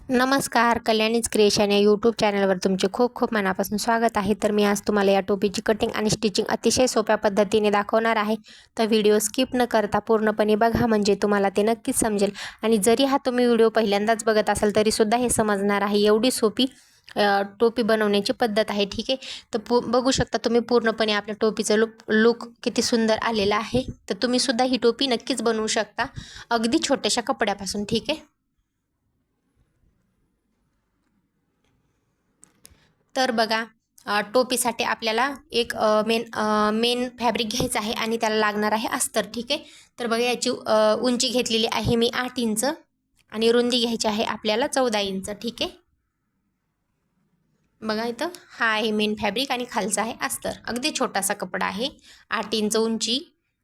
नमस्कार, कल्याणीज क्रिएशन या यूट्यूब चॅनलवर तुमचे खूप खूप मनापासून स्वागत आहे. तर मी आज तुम्हाला या टोपीची कटिंग आणि स्टिचिंग अतिशय सोप्या पद्धतीने दाखवणार आहे. तर व्हिडिओ स्किप न करता पूर्णपणे बघा, म्हणजे तुम्हाला ते नक्कीच समजेल. आणि जरी हा तुम्ही व्हिडिओ पहिल्यांदाच बघत असाल तरीसुद्धा हे समजणार आहे. एवढी सोपी टोपी बनवण्याची पद्धत आहे. ठीक आहे, तर बघू शकता तुम्ही पूर्णपणे आपल्या टोपीचं लुक किती सुंदर आलेला आहे. तर तुम्हीसुद्धा ही टोपी नक्कीच बनवू शकता, अगदी छोट्याशा कपड्यापासून. ठीक आहे, तर बघा, टोपीसाठी आपल्याला एक मेन फॅब्रिक घ्यायचं आहे आणि त्याला लागणार आहे अस्तर. ठीक आहे, तर बघा याची उंची घेतलेली आहे मी 8 इंच आणि रुंदी घ्यायची आहे आपल्याला 14 इंच. ठीक आहे, बघा इथं हा आहे मेन फॅब्रिक आणि खालचा आहे अस्तर. अगदी छोटासा कपडा आहे, 8 इंच उंची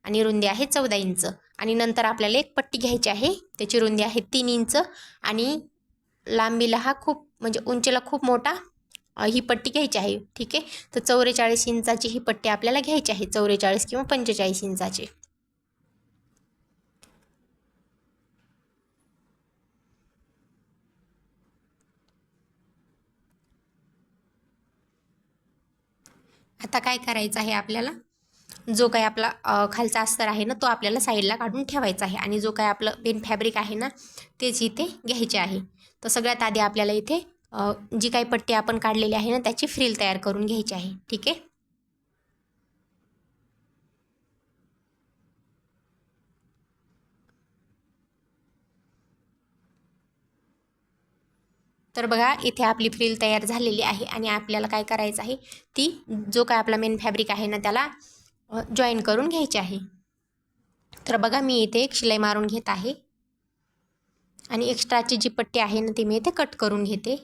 आणि रुंदी आहे 14 इंच. आणि नंतर आपल्याला एक पट्टी घ्यायची आहे, त्याची रुंदी आहे 3 इंच आणि लांबीला हा खूप म्हणजे उंचीला खूप मोठा ही पट्टी घ्यायची आहे. ठीक आहे, तर 44 इंचाची ही पट्टी आपल्याला घ्यायची आहे, 44 किंवा 45 इंचाची. आता काय करायचं आहे आपल्याला, जो काही आपला खालचा अस्तर आहे ना तो आपल्याला साईडला काढून ठेवायचा आहे आणि जो काही आपलं मेन फॅब्रिक आहे ना तेच इथे घ्यायचे आहे. तर सगळ्यात आधी आपल्याला इथे जी काही पट्टी आपण काढलेली आहे ना त्याची फ्रिल तयार करून घ्यायची आहे. ठीक आहे, तर बघा इथे आपली फ्रिल तयार झालेली आहे आणि आपल्याला काय करायचं आहे, ती जो काय आपला मेन फॅब्रिक आहे ना त्याला जॉईन करून घ्यायची आहे. तर बघा मी इथे एक शिलाई मारून घेत आहे आणि एक्स्ट्राची जी पट्टी आहे ना ती मी इथे कट करून घेते.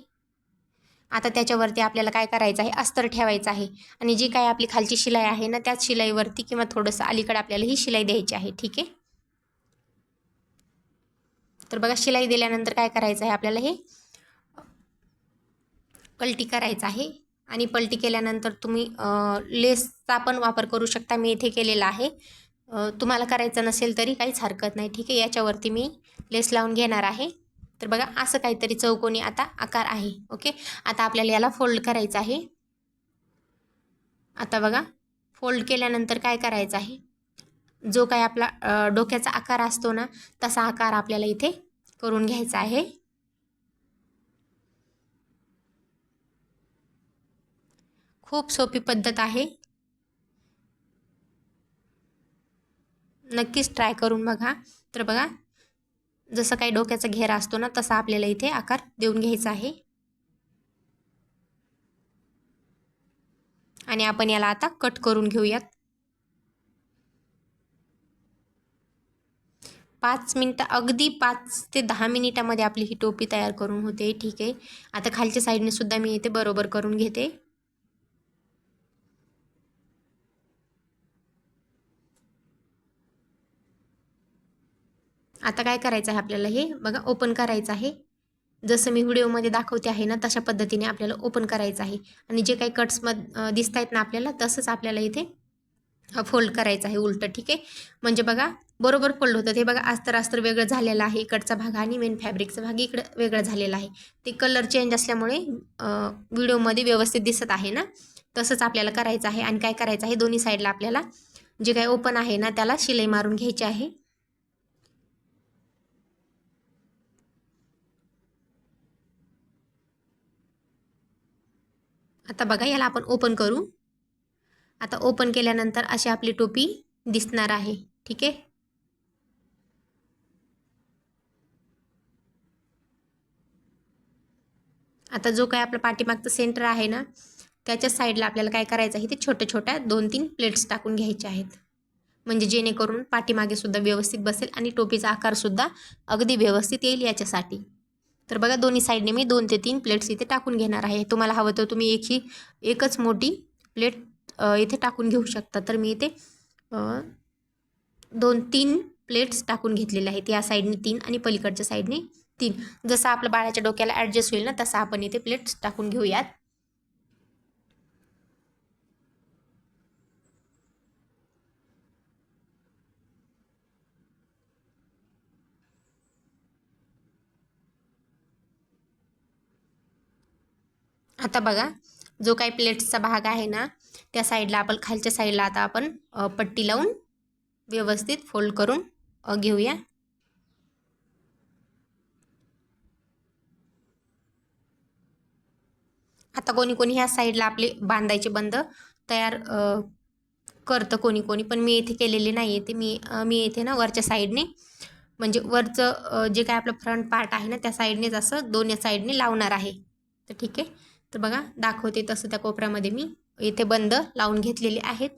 आता त्याच्यावरती आपल्याला काय करायचं आहे, अस्तर ठेवायचं आहे आणि जी काही आपली खालची शिलाई आहे ना त्याच शिलाईवरती किंवा थोडंसं अलीकडे आपल्याला ही शिलाई द्यायची आहे. ठीक आहे, तर बघा शिलाई दिल्यानंतर काय करायचं आहे, आपल्याला हे पलटी करायचं आहे आणि पलटी केल्यानंतर तुम्ही लेसचा पण वापर करू शकता. मी इथे केलेला आहे, तुम्हाला करायचं नसेल तरी काहीच हरकत नाही. ठीक आहे, याच्यावरती मी लेस लावून घेणार आहे. तर बघा असं काहीतरी चौकोनी आता आकार आहे. ओके, आता आपल्याला याला फोल्ड करायचं आहे. आता बघा फोल्ड केल्यानंतर काय करायचं आहे, जो काही आपला डोक्याचा आकार असतो ना तसा आकार आपल्याला इथे करून घ्यायचा आहे. खूप सोपी पद्धत आहे, नक्कीच ट्राय करून बघा. तर बघा जसं काही डोक्याचा घेरा असतो ना तसा आपल्याला इथे आकार देऊन घ्यायचा आहे आणि आपण याला आता कट करून घेऊयात. 5 मिनिटं, अगदी 5 ते 10 मिनिटामध्ये आपली ही टोपी तयार करून होते. ठीक आहे, आता खालच्या साईडने सुद्धा मी इथे बरोबर करून घेते. आता काय करायचं आहे आपल्याला, हे बघा ओपन करायचं आहे. जसं मी व्हिडिओमध्ये दाखवते आहे ना तशा पद्धतीने आपल्याला ओपन करायचं आहे आणि जे काही कट्स दिसत आहेत ना आपल्याला तसंच आपल्याला इथे फोल्ड करायचं आहे उलटं. ठीक आहे, म्हणजे बघा बरोबर फोल्ड होतं. हे बघा अस्तर अस्तर वेगळं झालेलं आहे, इकडचा भाग आणि मेन फॅब्रिकचा भाग इकडं वेगळं झालेला आहे. ते कलर चेंज असल्यामुळे व्हिडिओमध्ये व्यवस्थित दिसत आहे ना तसंच आपल्याला करायचं आहे. आणि काय करायचं आहे, दोन्ही साईडला आपल्याला जे काही ओपन आहे ना त्याला शिलाई मारून घ्यायची आहे. आता बघा याला आपण ओपन करू. आता ओपन केल्यानंतर अशी आपली टोपी दिसणार आहे. ठीक आहे, आता जो काही आपला पाठीमागचा सेंटर आहे ना त्याच्या साईडला आपल्याला काय करायचं आहे, ते छोट्या छोट्या 2-3 प्लेट्स टाकून घ्यायच्या आहेत, म्हणजे जेणेकरून पाठीमागे सुद्धा व्यवस्थित बसेल आणि टोपीचा आकारसुद्धा अगदी व्यवस्थित येईल याच्यासाठी. तर बघा दोन्ही साईडने मी 2 ते 3 प्लेट्स इथे टाकून घेणार आहे. तुम्हाला हवं तर तुम्ही एकच मोठी प्लेट इथे टाकून घेऊ शकता. तर मी इथे 2-3 प्लेट्स टाकून घेतलेले आहेत. या साईडने 3 आणि पलीकडच्या साईडने 3. जसं आपलं बाळाच्या डोक्याला ॲडजस्ट होईल ना तसं आपण इथे प्लेट्स टाकून घेऊयात. आता बघा, जो काही प्लेट्सचा भाग आहे ना, त्या साईडला आपण खालच्या साईडला आता आपण पट्टी लावून व्यवस्थित फोल्ड करून घेऊया. आता कोणी कोणी ह्या साईडला आपले बांधायचे बंद तयार करतं कोणी कोणी, पण मी इथे केलेले नाही आहे. ते मी इथे ना वरच्या साईडने, म्हणजे वरचं जे काय आपलं फ्रंट पार्ट आहे ना त्या साईडनेच असं दोन्ही साईडने लावणार आहे. तर ठीक आहे, तर बघा दाखवते तसं त्या कोपऱ्यामध्ये मी इथे बंद लावून घेतलेले आहेत.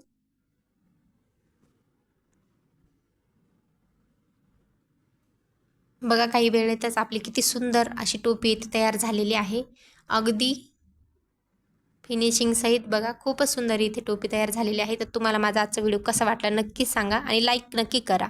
बघा काही वेळेतच आपली किती सुंदर अशी टोपी इथे तयार झालेली आहे. अगदी फिनिशिंग सहित बघा खूपच सुंदर इथे टोपी तयार झालेली आहे. तर तुम्हाला माझा आजचा व्हिडिओ कसा वाटला नक्कीच सांगा आणि लाईक नक्की करा.